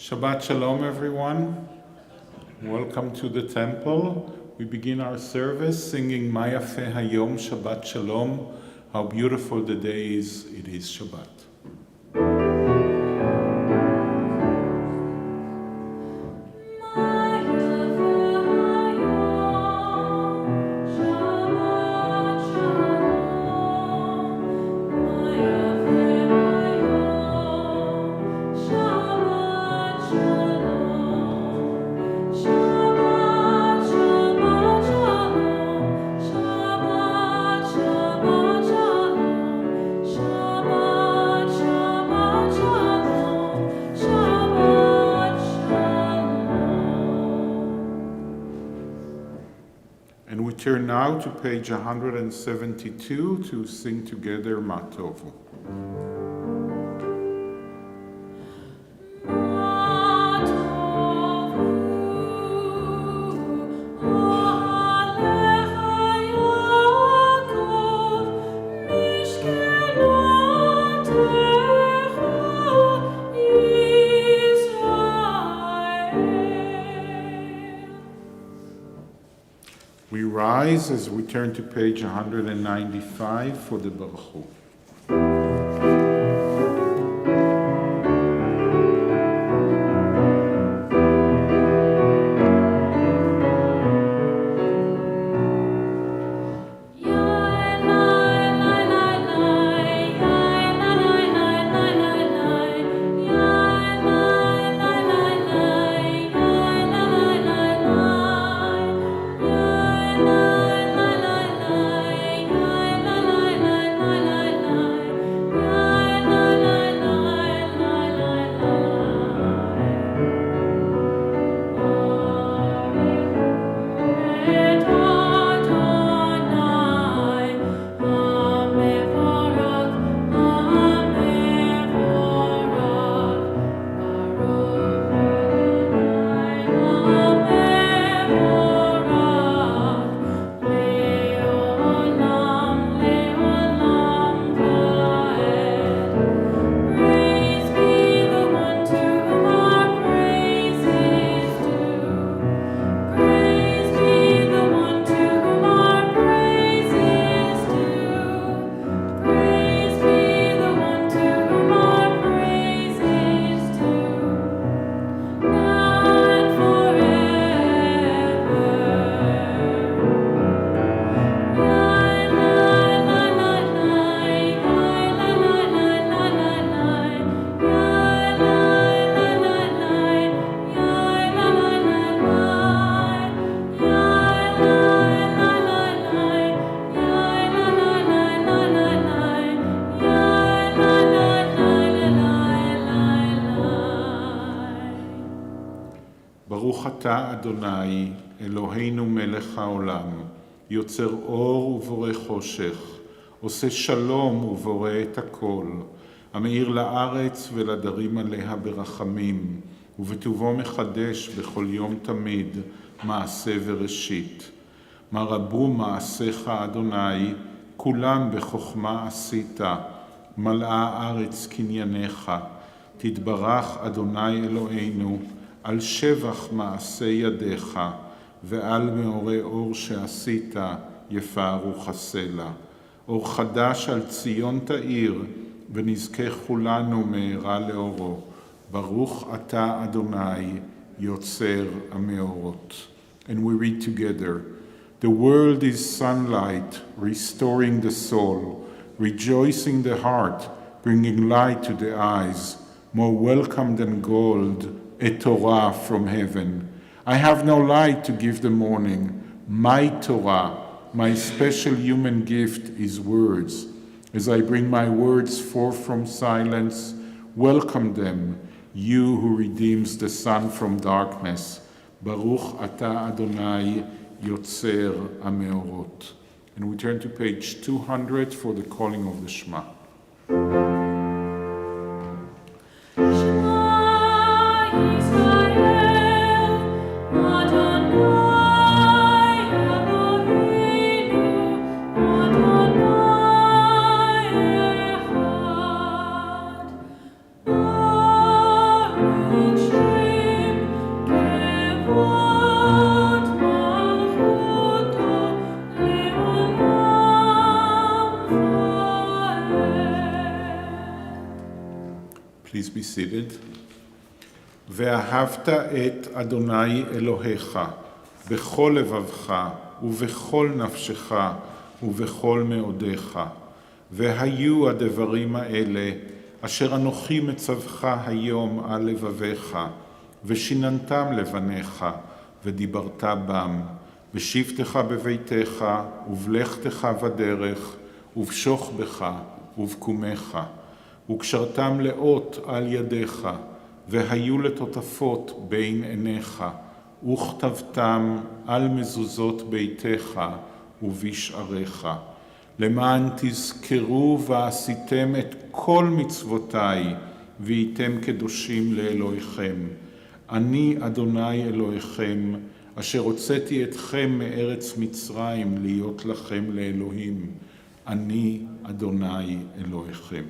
Shabbat Shalom, everyone. Welcome to the temple. We begin our service singing Ma Yafeh Hayom Shabbat Shalom. How beautiful the day is, it is Shabbat. Turn now to page 172 to sing together Ma Tovu. We rise as we turn to page 195 for the Berlow. ברוך אתה אדוני, אלוהינו מלך העולם, יוצר אור ובורא חושך, עושה שלום ובורא את הכל, המאיר לארץ ולדרים עליה ברחמים, ובטובו מחדש בכל יום תמיד מעשה וראשית. מה רבו מעשיך אדוני, כולם בחוכמה עשית, מלאה הארץ קנייניך, תתברך אדוני אלוהינו, על שבח מעשה ידיך, ועל מאורי אור שעשית, יפארו חסלה. אור חדש על ציון תאיר, ונזכה כולנו מהרה לאורו. ברוך אתה אדוני, יוצר המאורות. And we read together, The world is sunlight, restoring the soul, rejoicing the heart, bringing light to the eyes, more welcome than gold, a Torah from heaven. I have no light to give the morning. My Torah, my special human gift is words. As I bring my words forth from silence, welcome them, you who redeems the sun from darkness. Baruch Ata Adonai, Yotzer HaMeorot. And we turn to page 200 for the calling of the Shema. Shema Please be seated. ואהבת את אדוני אלוהיך בכל לבבך ובכל נפשך ובכל מאודיך. והיו הדברים האלה אשר אנוכי מצווך היום על לבביך, ושיננתם לבניך, ודיברת בם, בשבתך בביתך, ובלכתך בדרך, ובשוך בך, ובקומך, וקשרתם לאות על ידיך, והיו לטוטפות בין עיניך, וכתבתם על מזוזות ביתך ובשעריך. למען תזכרו ועשיתם את כל מצוותיי, והייתם קדושים לאלוהיכם. אני אדוני אלוהיכם, אשר הוצאתי אתכם מארץ מצרים להיות לכם לאלוהים. אני אדוני אלוהיכם.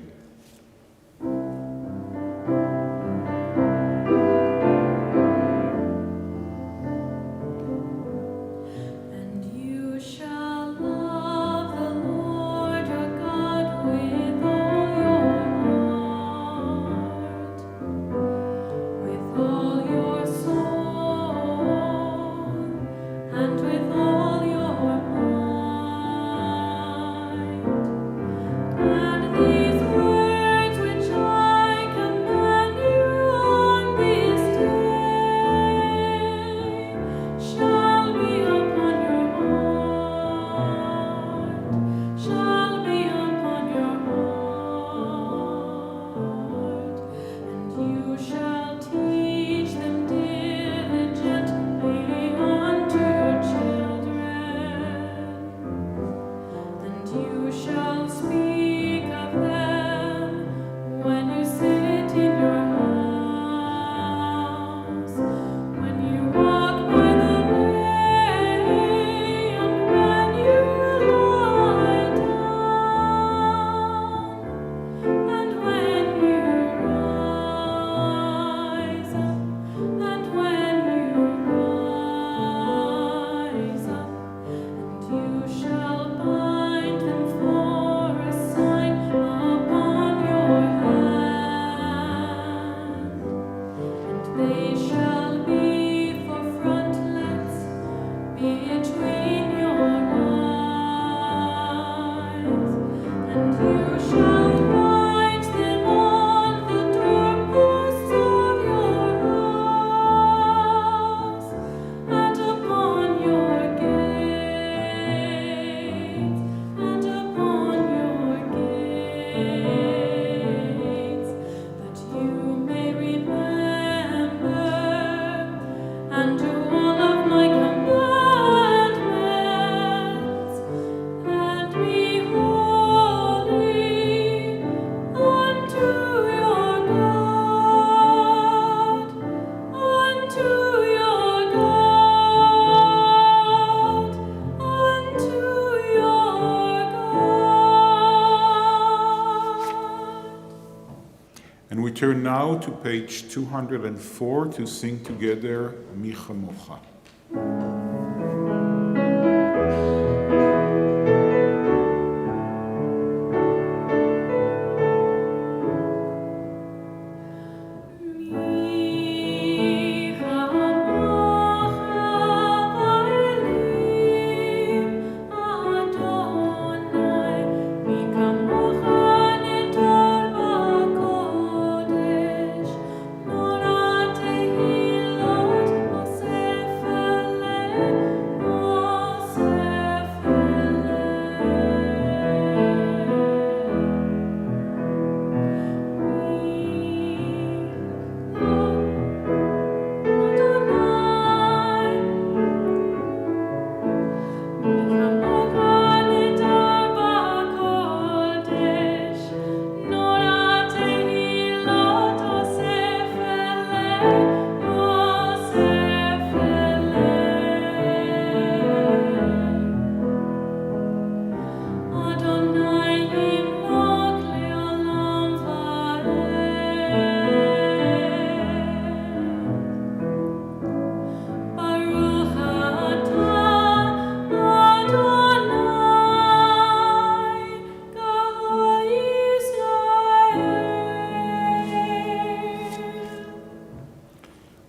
Turn now to page 204 to sing together Mi Chamocha. Sefer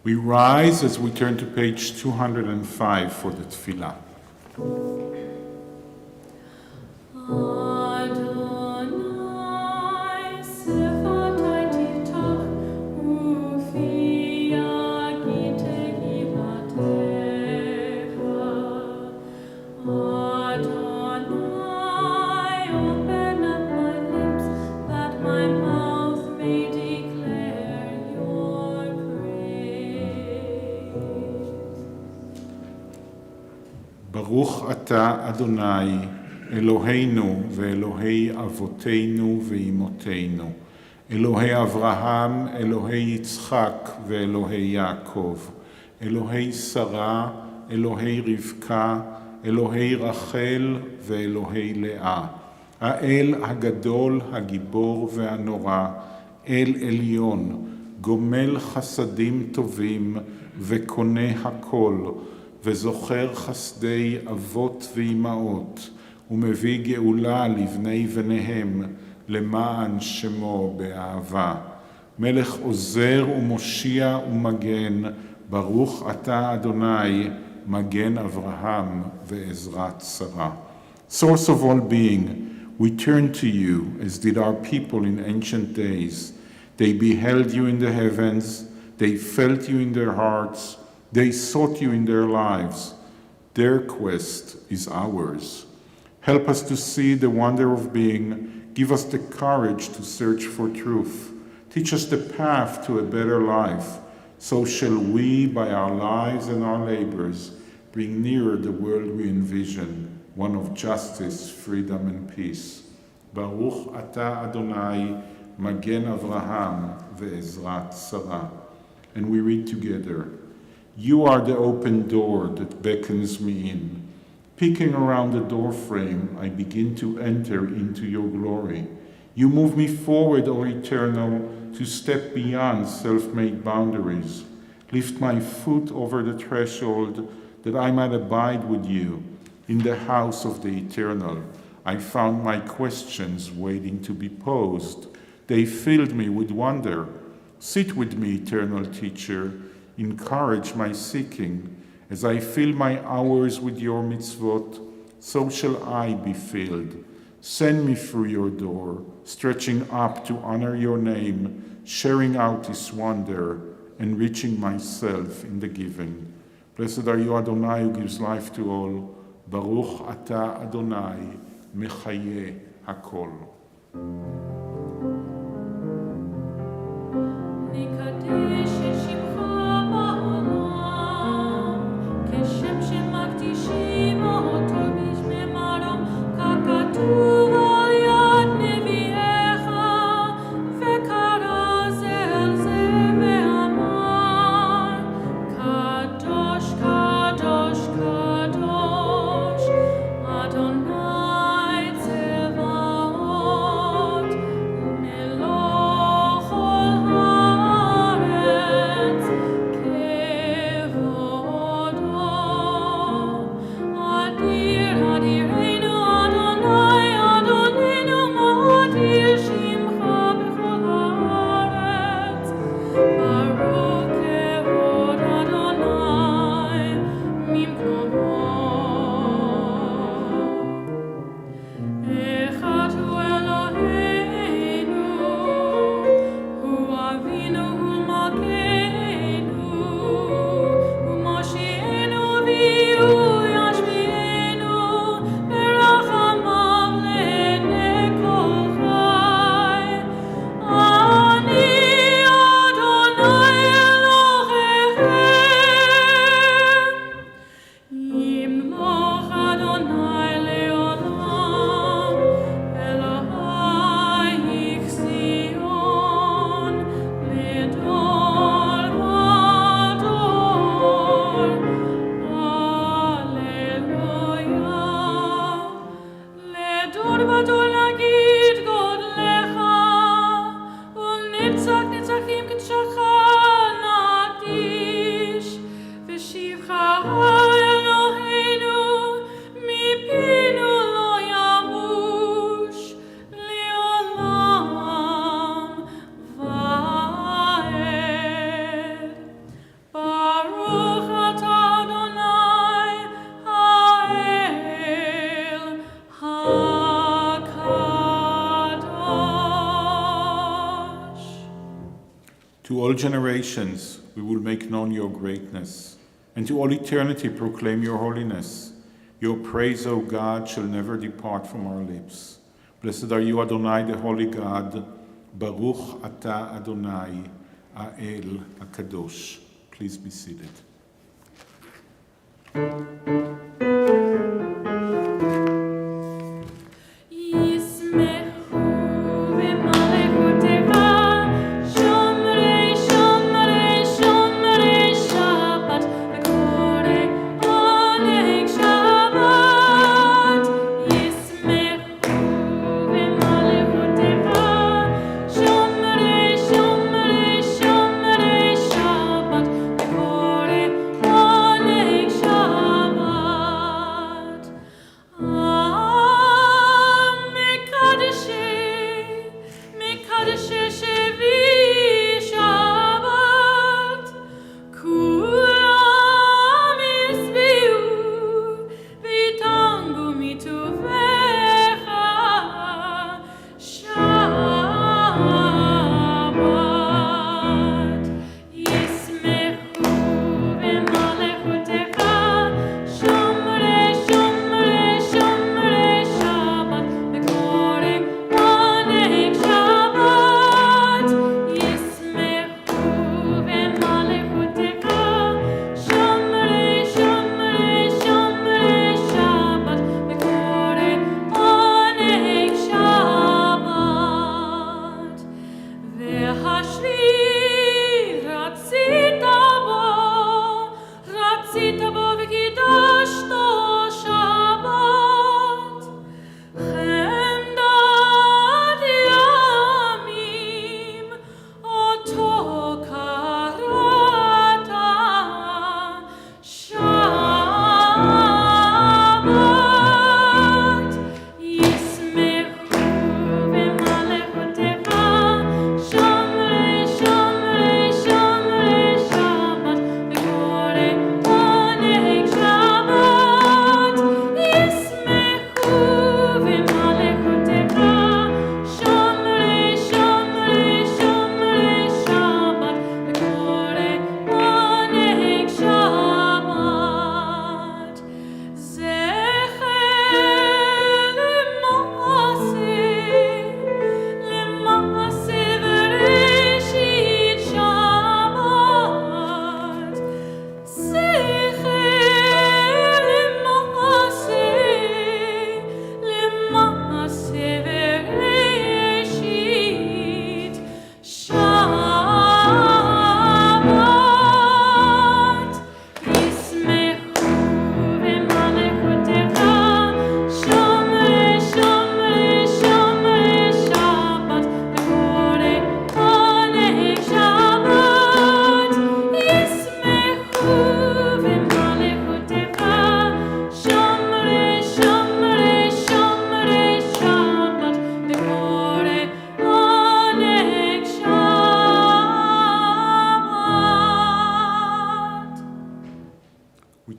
We rise as we turn to page 205 for the tefillah. ברוך אתה אדוני אלוהינו ואלוהי אבותינו ואמותינו, אלוהי אברהם, אלוהי יצחק ואלוהי יעקב, אלוהי שרה, אלוהי רבקה, אלוהי רחל ואלוהי לאה, האל הגדול, הגיבור והנורא, אל עליון, גומל חסדים טובים וקונה הכל, וזוכר חסדי אבות ואימהות, ומביא גאולה לבני בניהם, למען שמו באהבה. מלך עוזר ומושיע ומגן, ברוך אתה אדוני, מגן אברהם ועזרת שרה. Source of all being, we turn to you as did our people in ancient days. They beheld you in the heavens, they felt you in their hearts, they sought you in their lives. Their quest is ours. Help us to see the wonder of being. Give us the courage to search for truth. Teach us the path to a better life. So shall we, by our lives and our labors, bring nearer the world we envision, one of justice, freedom, and peace. Baruch ata Adonai, Magen Avraham ve'ezrat Sarah. And we read together, you are the open door that beckons me in. Peeking around the door frame, I begin to enter into your glory. You move me forward, O Eternal, to step beyond self-made boundaries. Lift my foot over the threshold that I might abide with you. In the house of the Eternal, I found my questions waiting to be posed. They filled me with wonder. Sit with me, Eternal Teacher. Encourage my seeking. As I fill my hours with your mitzvot, so shall I be filled. Send me through your door, stretching up to honor your name, sharing out this wonder, enriching myself in the giving. Blessed are you, Adonai, who gives life to all. Baruch ata Adonai, mechaye hakol. To all generations we will make known your greatness, and to all eternity proclaim your holiness. Your praise, O God, shall never depart from our lips. Blessed are you, Adonai, the holy God. Baruch atah Adonai, Ha'el HaKadosh. Please be seated.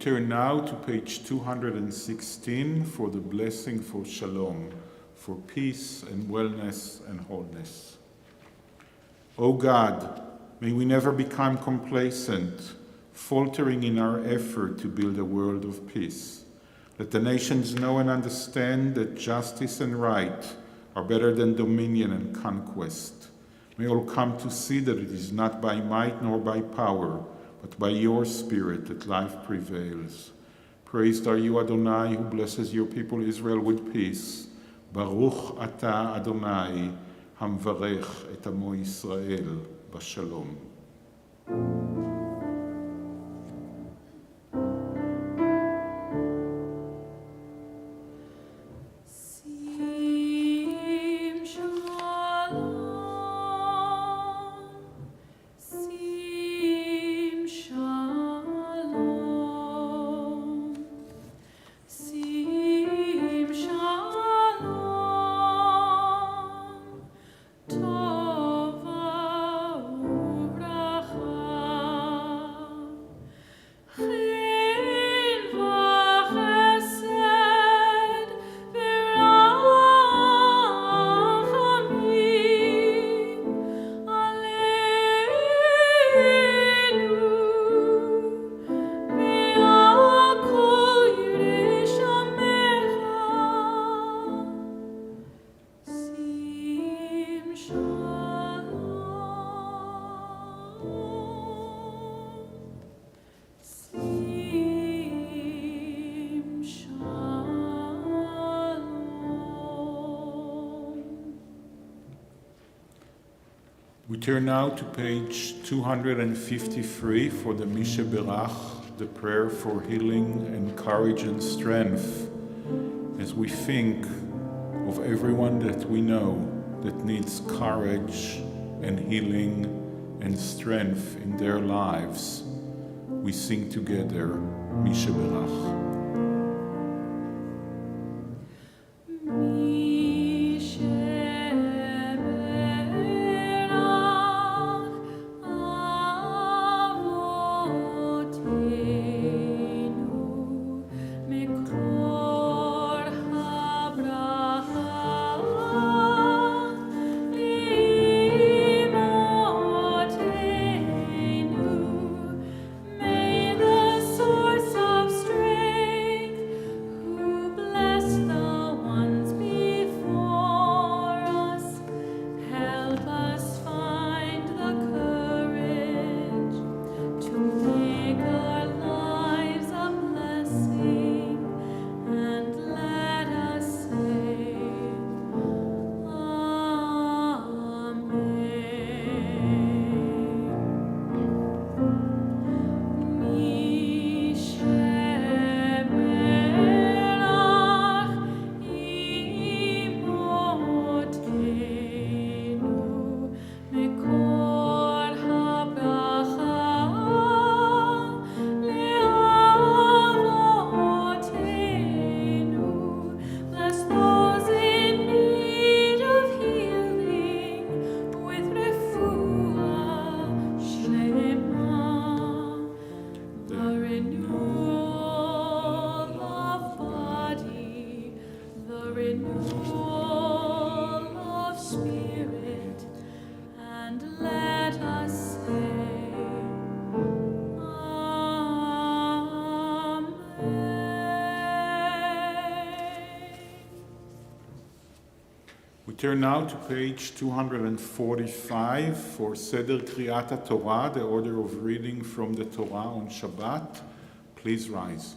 Turn now to page 216 for the blessing for shalom, for peace and wellness and wholeness. O God, may we never become complacent, faltering in our effort to build a world of peace. Let the nations know and understand that justice and right are better than dominion and conquest. May all come to see that it is not by might nor by power, but by your Spirit that life prevails. Praised are you, Adonai, who blesses your people Israel with peace. Baruch atah Adonai, hamvarech et amo Yisrael bashalom. Tova ubracha. We turn now to page 253 for the Mishe Berach, the prayer for healing and courage and strength, as we think of everyone that we know that needs courage and healing and strength in their lives. We sing together Mishe Berach. Turn now to page 245 for Seder Kriyat Torah, the order of reading from the Torah on Shabbat. Please rise.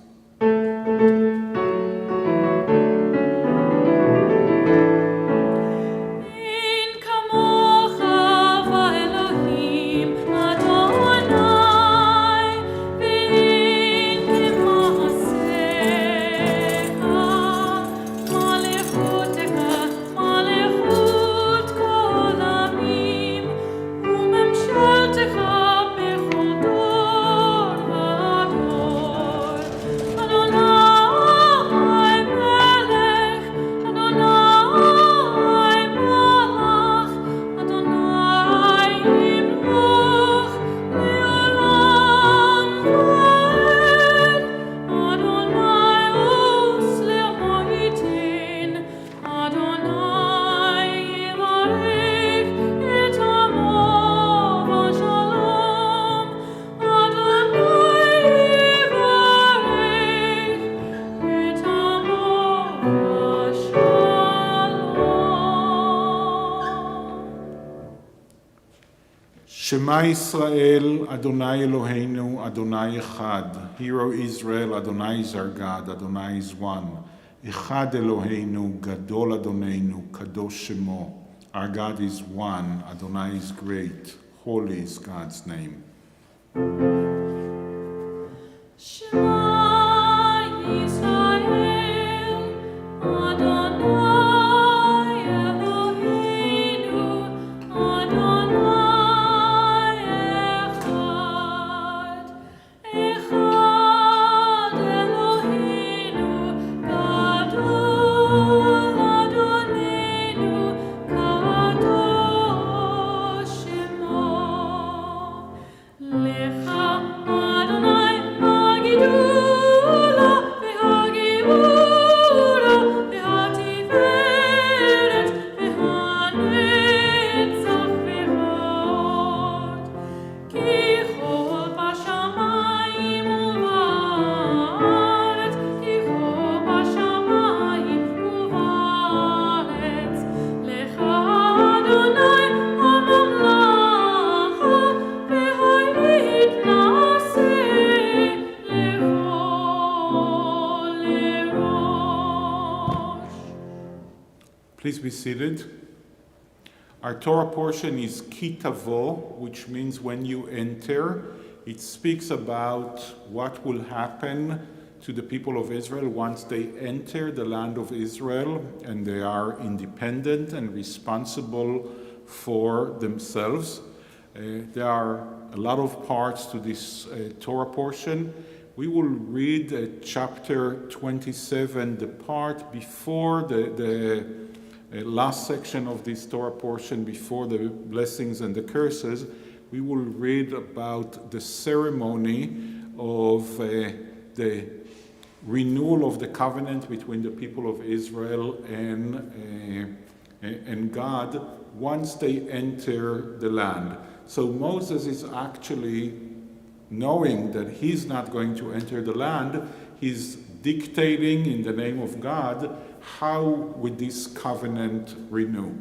Shema Yisrael, Adonai Eloheinu, Adonai Echad. Hear, O Israel, Adonai is our God, Adonai is one. Echad Eloheinu, Gadol Adonenu, Kadosh Shemo. Our God is one, Adonai is great, holy is God's name. Please be seated. Our Torah portion is Ki Tavo, which means when you enter. It speaks about what will happen to the people of Israel once they enter the land of Israel and they are independent and responsible for themselves. There are a lot of parts to this Torah portion. We will read chapter 27, the part before the last section of this Torah portion, before the blessings and the curses. We will read about the ceremony of the renewal of the covenant between the people of Israel and God once they enter the land. So Moses is actually knowing that he's not going to enter the land. He's dictating in the name of God how would this covenant renew.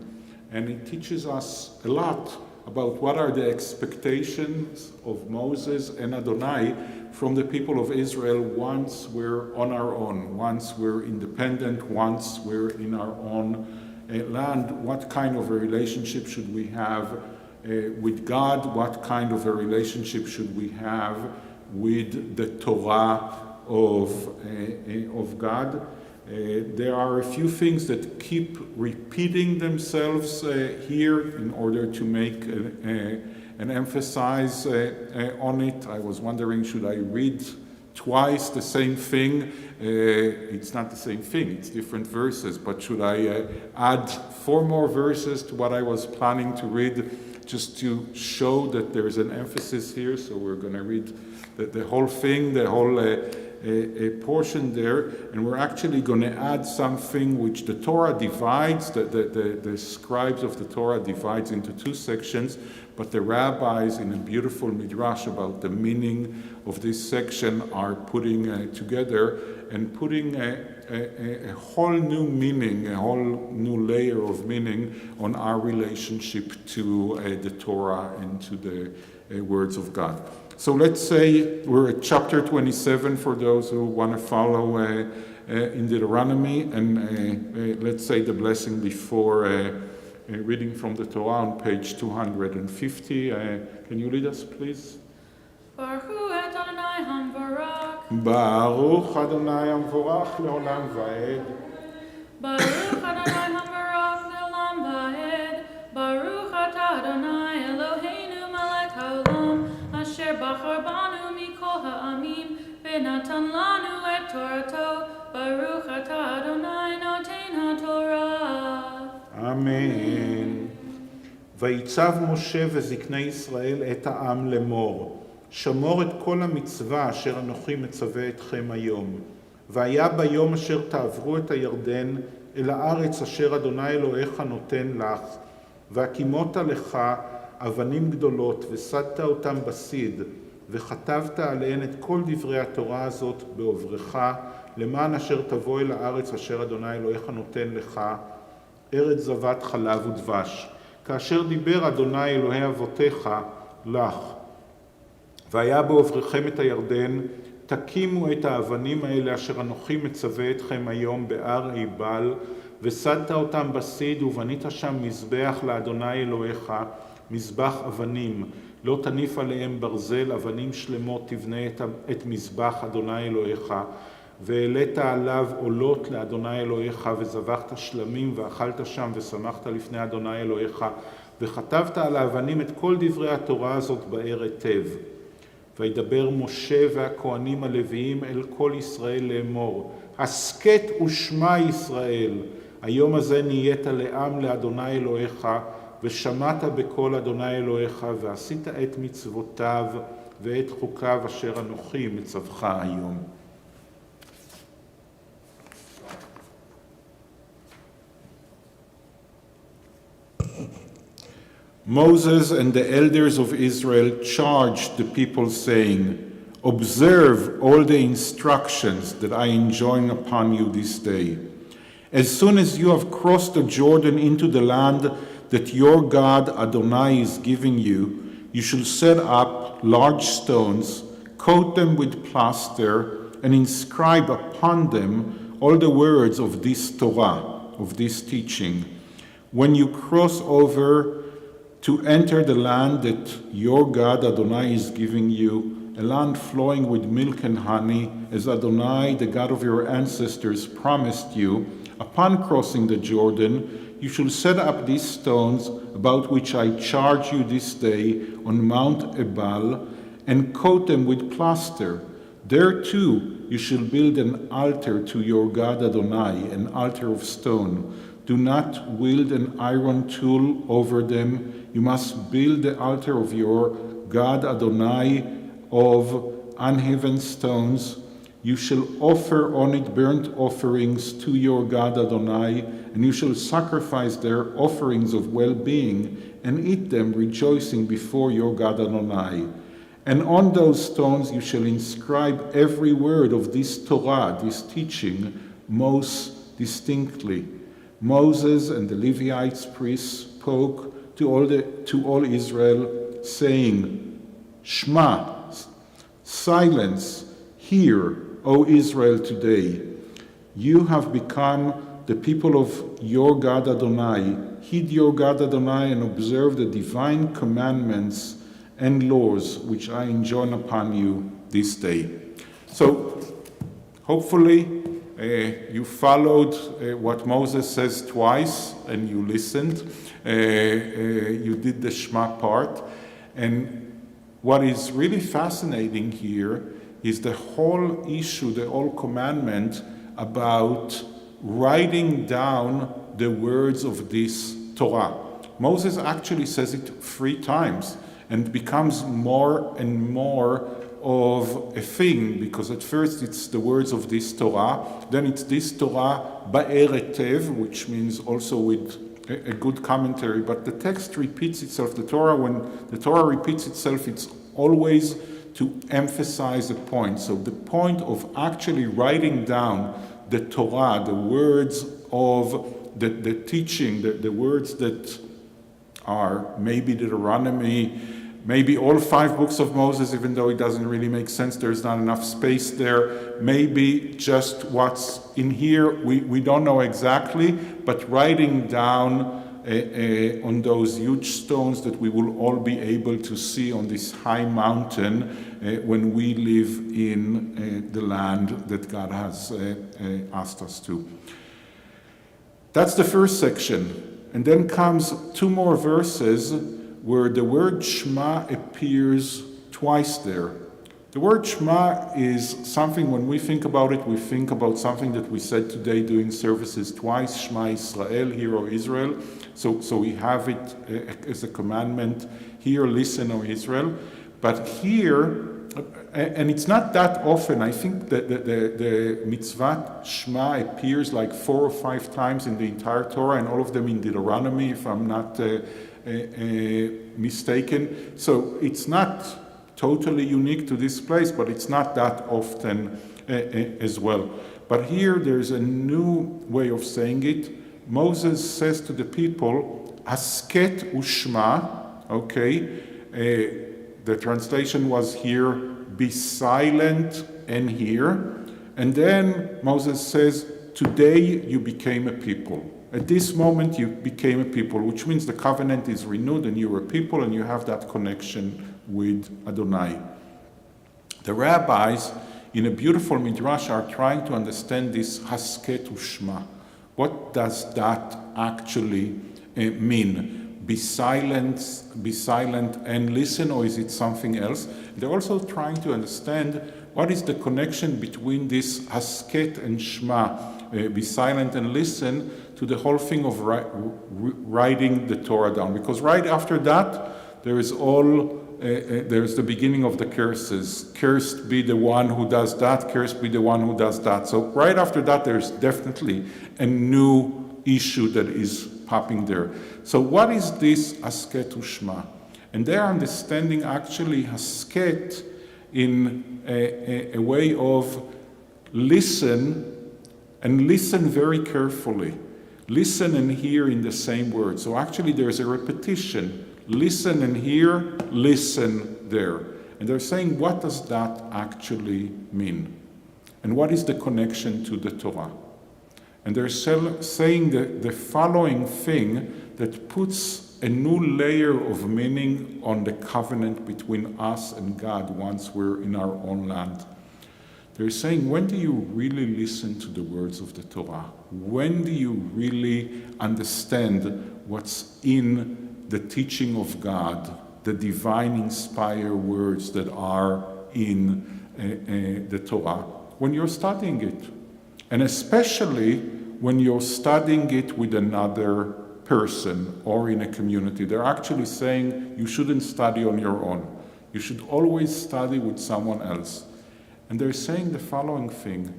And it teaches us a lot about what are the expectations of Moses and Adonai from the people of Israel once we're on our own, once we're independent, once we're in our own land. What kind of a relationship should we have with God? What kind of a relationship should we have with the Torah of God? There are a few things that keep repeating themselves here in order to make an emphasis on it. I was wondering, should I read twice the same thing? It's not the same thing, it's different verses, but should I add 4 more verses to what I was planning to read just to show that there's an emphasis here? So we're going to read the whole thing, the whole a portion there, and we're actually going to add something which the Torah divides, the scribes of the Torah divides into 2 sections, but the rabbis in a beautiful midrash about the meaning of this section are putting together and putting a whole new meaning, a whole new layer of meaning on our relationship to the Torah and to the words of God. So let's say we're at chapter 27 for those who want to follow in Deuteronomy, and let's say the blessing before reading from the Torah on page 250. Can you lead us, please? Baruch Adonai Hamvarach. Baruch Adonai Hamvarach leolam vaed. Baruch Adonai Hamvarach leolam vaed. Baruch atah Adonai Eloheinu melech haolam. Asher bachar banu mikol ha'amim, v'natan lanu et Torato, Baruch atah Adonai noten ha'Torah. אמן. ויצב משה וזקני ישראל את העם לאמור, שמור את כל המצווה אשר אנוכי מצווה אתכם היום. והיה ביום אשר תעברו את הירדן אל הארץ אשר אדוני אלוהיך נותן לך, והקימות לך אבנים גדולות, וסדת אותם בסיד, וכתבת עליהן את כל דברי התורה הזאת בעוברך, למען אשר תבוא אל הארץ אשר אדוני אלוהיך נותן לך, ארץ זבת חלב ודבש, כאשר דיבר אדוני אלוהי אבותיך לך. והיה בעוברכם את הירדן, תקימו את האבנים האלה אשר אנוכי מצווה אתכם היום בהר עיבל, וסדת אותם בסיד, ובנית שם מזבח לאדוני אלוהיך, מזבח אבנים, לא תניף עליהם ברזל, אבנים שלמות תבנה את מזבח אדוני אלוהיך, והעלית עליו עולות לאדוני אלוהיך, וזבחת שלמים ואכלת שם ושמחת לפני אדוני אלוהיך, וכתבת על האבנים את כל דברי התורה הזאת באר היטב. וידבר משה והכהנים הלוויים אל כל ישראל לאמור, הסכת ושמע ישראל, היום הזה נהיית לעם לאדוני אלוהיך, ושמעת בקול אדוני אלוהיך, ועשית את מצוותיו ואת חוקיו אשר אנוכי מצווך היום. Moses and the elders of Israel charged the people, saying, observe all the instructions that I enjoin upon you this day. As soon as you have crossed the Jordan into the land that your God Adonai is giving you, you shall set up large stones, coat them with plaster, and inscribe upon them all the words of this Torah, of this teaching. When you cross over to enter the land that your God Adonai is giving you, a land flowing with milk and honey, as Adonai, the God of your ancestors, promised you, upon crossing the Jordan, you shall set up these stones about which I charge you this day on Mount Ebal, and coat them with plaster. There too you shall build an altar to your God Adonai, an altar of stone. Do not wield an iron tool over them. You must build the altar of your God Adonai of unhewn stones. You shall offer on it burnt offerings to your God Adonai, and you shall sacrifice their offerings of well-being and eat them, rejoicing before your God Adonai. And on those stones you shall inscribe every word of this Torah, this teaching, most distinctly. Moses and the Levites, priests, spoke to all Israel, saying, Shema, silence, hear, O Israel, today. You have become the people of your God Adonai. Heed your God Adonai and observe the divine commandments and laws which I enjoin upon you this day. So, hopefully, you followed what Moses says twice and you listened. You did the Shema part. And what is really fascinating here is the whole issue, the whole commandment about writing down the words of this Torah. Moses actually says it 3 times and becomes more and more of a thing, because at first it's the words of this Torah, then it's this Torah ba'eretev, which means also with a good commentary, but the text repeats itself. When the Torah repeats itself, it's always to emphasize a point. So the point of actually writing down the Torah, the words of the teaching, the words that are maybe Deuteronomy, maybe all 5 books of Moses, even though it doesn't really make sense, there's not enough space there. Maybe just what's in here, we don't know exactly, but writing down on those huge stones that we will all be able to see on this high mountain when we live in the land that God has asked us to. That's the first section. And then comes 2 more verses where the word Shema appears twice there. The word Shema is something, when we think about it, we think about something that we said today doing services twice, Shema Israel, hear, O Israel. So we have it as a commandment, hear, listen, O Israel. But here, and it's not that often, I think that the mitzvah Shema appears like 4 or 5 times in the entire Torah, and all of them in Deuteronomy, if I'm not mistaken. So it's not totally unique to this place, but it's not that often as well. But here there's a new way of saying it. Moses says to the people, Hasket ushma, okay? The translation was here, be silent and hear. And then Moses says, today you became a people. At this moment you became a people, which means the covenant is renewed and you're a people and you have that connection with Adonai. The rabbis in a beautiful midrash are trying to understand this Hasket ushma. What does that actually mean? Be silent and listen, or is it something else? They're also trying to understand what is the connection between this Hasket and Shema, be silent and listen, to the whole thing of writing the Torah down. Because right after that, there's the beginning of the curses. Cursed be the one who does that, cursed be the one who does that. So right after that, there's definitely a new issue that is popping there. So what is this Hasket ushma? And they are understanding actually Hasket in a way of listen, and listen very carefully. Listen and hear in the same word. So actually there's a repetition. Listen and hear, listen there. And they're saying, what does that actually mean? And what is the connection to the Torah? And they're saying the following thing, that puts a new layer of meaning on the covenant between us and God once we're in our own land. They're saying, when do you really listen to the words of the Torah? When do you really understand what's in the teaching of God, the divine inspired words that are in the Torah? When you're studying it. And especially when you're studying it with another person or in a community. They're actually saying you shouldn't study on your own. You should always study with someone else. And they're saying the following thing.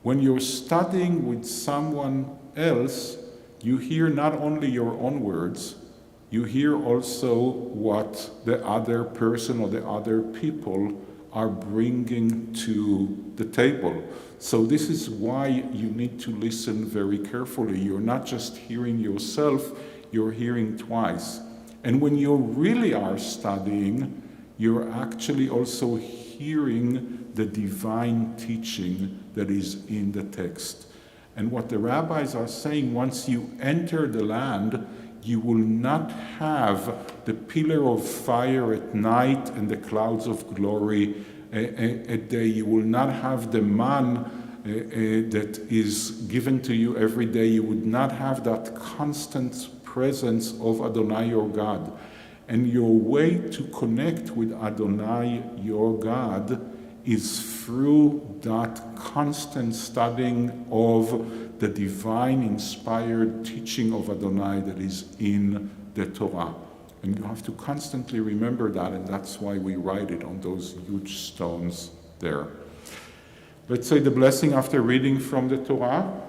When you're studying with someone else, you hear not only your own words, you hear also what the other person or the other people are bringing to the table. So this is why you need to listen very carefully. You're not just hearing yourself, you're hearing twice. And when you really are studying, you're actually also hearing the divine teaching that is in the text. And what the rabbis are saying, once you enter the land, you will not have the pillar of fire at night and the clouds of glory at day. You will not have the man that is given to you every day. You would not have that constant presence of Adonai your God. And your way to connect with Adonai your God is through that constant studying of the divine inspired teaching of Adonai that is in the Torah. And you have to constantly remember that, and that's why we write it on those huge stones there. Let's say the blessing after reading from the Torah.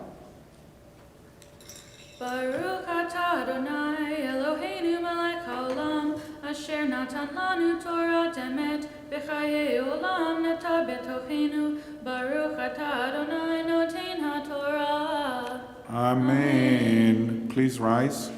Baruch atah Adonai Eloheinu melech haolam asher natan lanu Torah demet b'chayei olam nata betochenu Baruch atah Adonai noten haTorah. Amen. Please rise.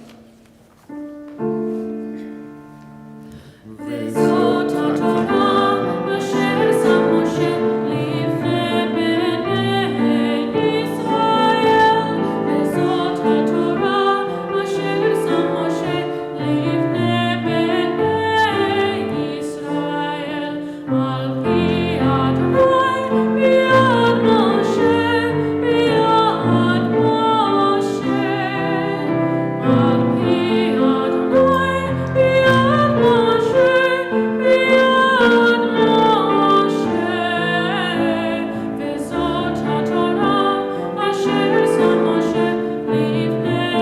Vezot haTorah asher sam Moshe lifnei bnei Yisrael. Vezot haTorah asher sam Moshe lifnei bnei Yisrael. Al pi Adonai biyad Moshe, biyad Moshe. Al pi Adonai biyad Moshe, biyad Moshe. Vezot haTorah asher sam Moshe lifnei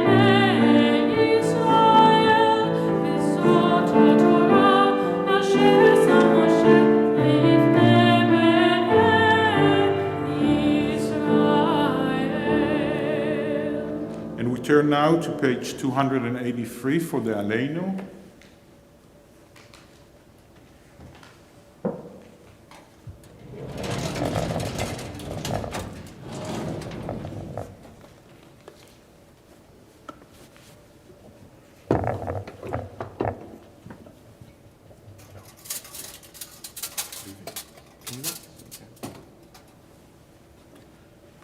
bnei Yisrael. Vezot haTorah asher sam Moshe lifnei bnei Yisrael. And we turn now to page 283 for the Aleinu.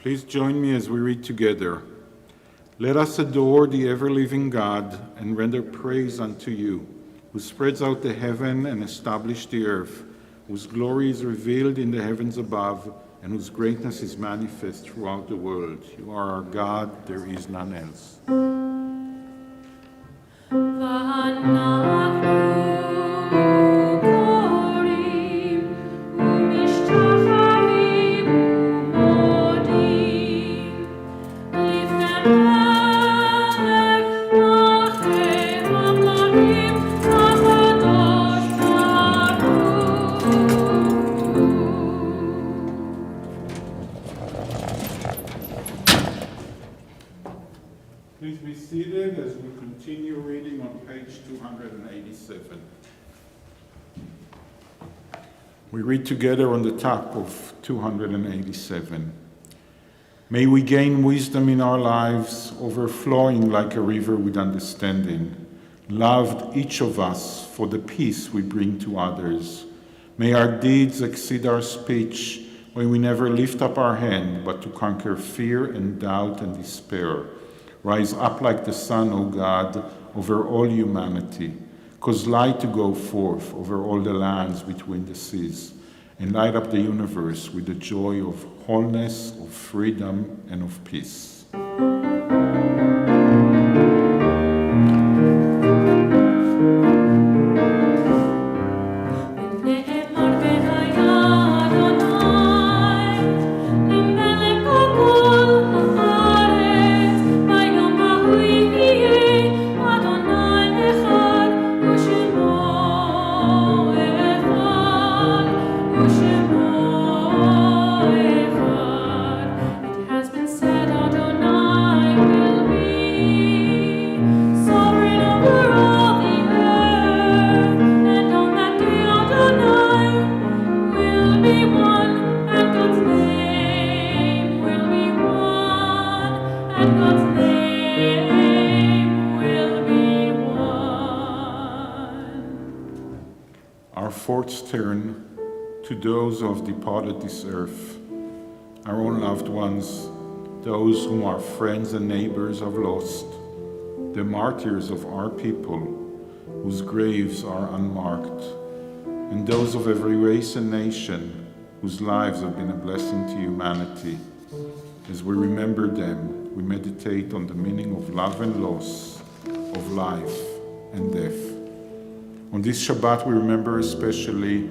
Please join me as we read together. Let us adore the ever-living God and render praise unto you, who spreads out the heaven and established the earth, whose glory is revealed in the heavens above, and whose greatness is manifest throughout the world. You are our God, there is none else. Please be seated as we continue reading on page 287. We read together on the top of 287. May we gain wisdom in our lives, overflowing like a river with understanding, loved each of us for the peace we bring to others. May our deeds exceed our speech, may we never lift up our hand, but to conquer fear and doubt and despair. Rise up like the sun, O God, over all humanity. Cause light to go forth over all the lands between the seas, and light up the universe with the joy of wholeness, of freedom, and of peace. Our thoughts turn to those who have departed this earth, our own loved ones, those whom our friends and neighbors have lost, the martyrs of our people, whose graves are unmarked, and those of every race and nation, whose lives have been a blessing to humanity. As we remember them, we meditate on the meaning of love and loss, of life and death. On this Shabbat, we remember especially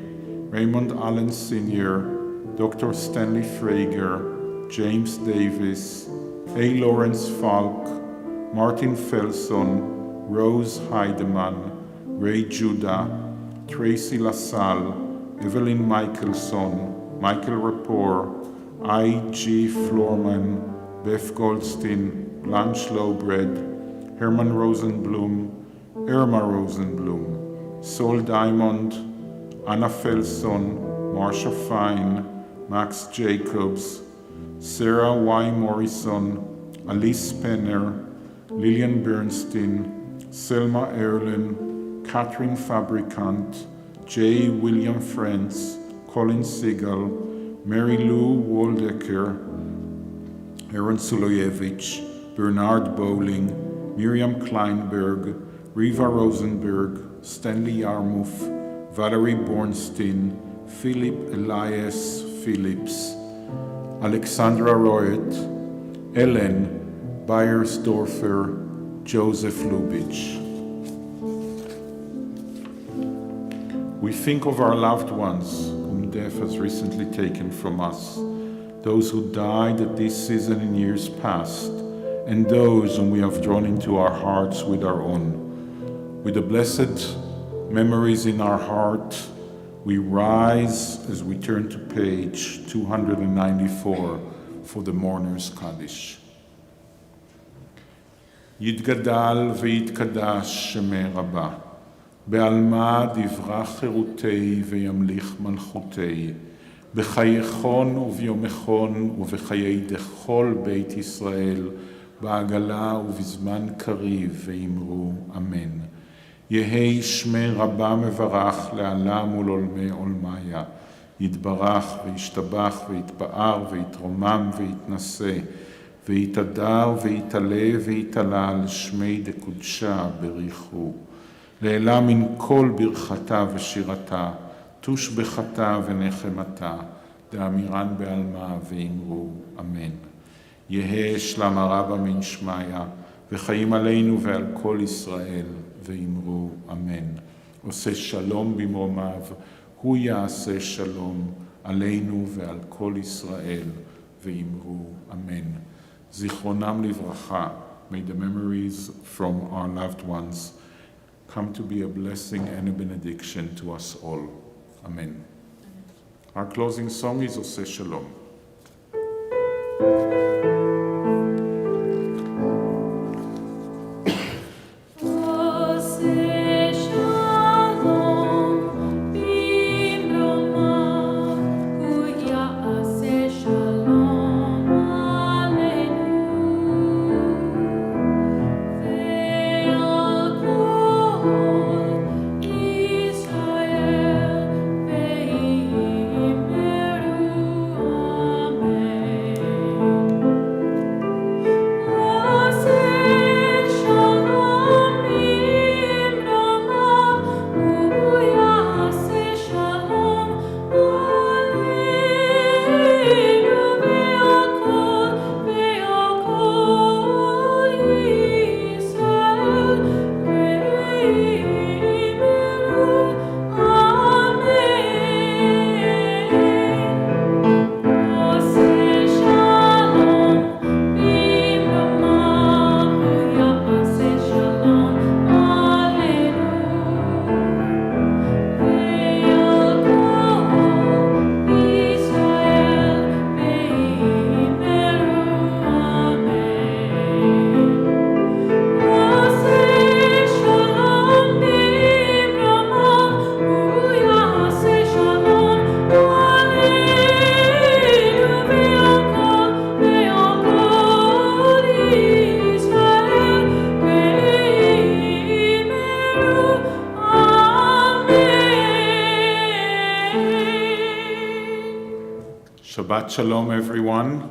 Raymond Allen Sr., Dr. Stanley Frager, James Davis, A. Lawrence Falk, Martin Felson, Rose Heidemann, Ray Judah, Tracy LaSalle, Evelyn Michelson, Michael Rapport, I.G. Florman, Beth Goldstein, Blanche Lowbread, Herman Rosenblum, Irma Rosenblum, Saul Diamond, Anna Felson, Marsha Fine, Max Jacobs, Sarah Y. Morrison, Alice Penner, Lillian Bernstein, Selma Erlin, Catherine Fabricant, J. William Frantz, Colin Siegel, Mary Lou Waldecker, Aaron Suloyevich, Bernard Bowling, Miriam Kleinberg, Riva Rosenberg, Stanley Yarmouth, Valerie Bornstein, Philip Elias Phillips, Alexandra Royet, Ellen Beiersdorfer, Joseph Lubitsch. We think of our loved ones whom death has recently taken from us, those who died at this season in years past, and those whom we have drawn into our hearts with our own. With the blessed memories in our heart, we rise as we turn to page 294 for the Mourner's Kaddish. יתגדל ויתקדש שמי רבה, בעלמא דברה חירותי וימליך מלכותי, בחייכון וביומכון ובחיי דכל בית ישראל, בעגלה ובזמן קריב ואמרו אמן. יהי שמי רבה מברך לעלם ולעולמי עולמיה, יתברך וישתבח ויתפאר ויתרומם ויתנשא, ויתהדר ויתעלה ויתעלל שמי דקודשה בריחו. לעילה מן כל ברכתה ושירתה, תושבחתה ונחמתה, דאמירן בעלמה ואמרו אמן. יהא שלמה רבה מן שמיה, וחיים עלינו ועל כל ישראל, ואמרו אמן. עושה שלום במרומיו, הוא יעשה שלום עלינו ועל כל ישראל, ואמרו אמן. זיכרונם לברכה, may the memories from our loved ones come to be a blessing and a benediction to us all. Amen. Our closing song is Oseh Shalom. Shabbat Shalom, everyone.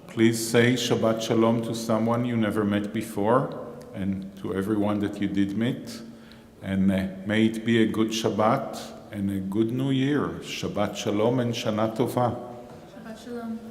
Please say Shabbat Shalom to someone you never met before and to everyone that you did meet. And may it be a good Shabbat and a good New Year. Shabbat Shalom and Shana Tova. Shabbat Shalom.